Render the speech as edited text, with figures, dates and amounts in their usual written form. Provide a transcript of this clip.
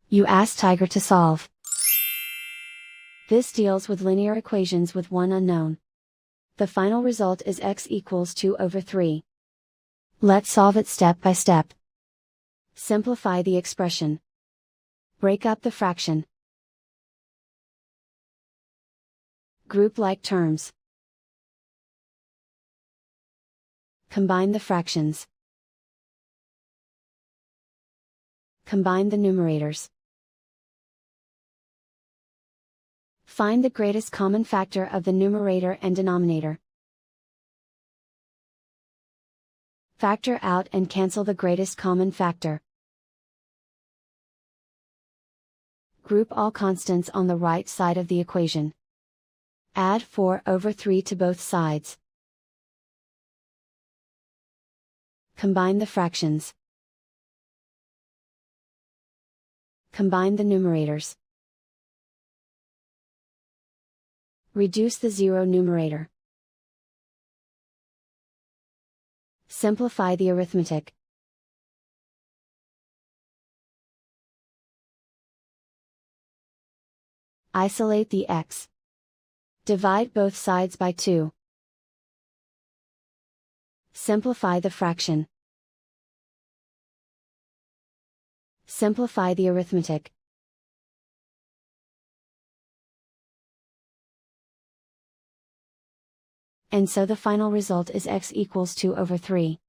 You ask Tiger to solve. This deals with linear equations with one unknown. The final result is x equals 2/3. Let's solve it step by step. Simplify the expression. Break up the fraction. Group like terms. Combine the fractions. Combine the numerators. Find the greatest common factor of the numerator and denominator. Factor out and cancel the greatest common factor. Group all constants on the right side of the equation. Add 4/3 to both sides. Combine the fractions. Combine the numerators. Reduce the zero numerator. Simplify the arithmetic. Isolate the x. Divide both sides by 2. Simplify the fraction. Simplify the arithmetic. And so the final result is x equals 2/3.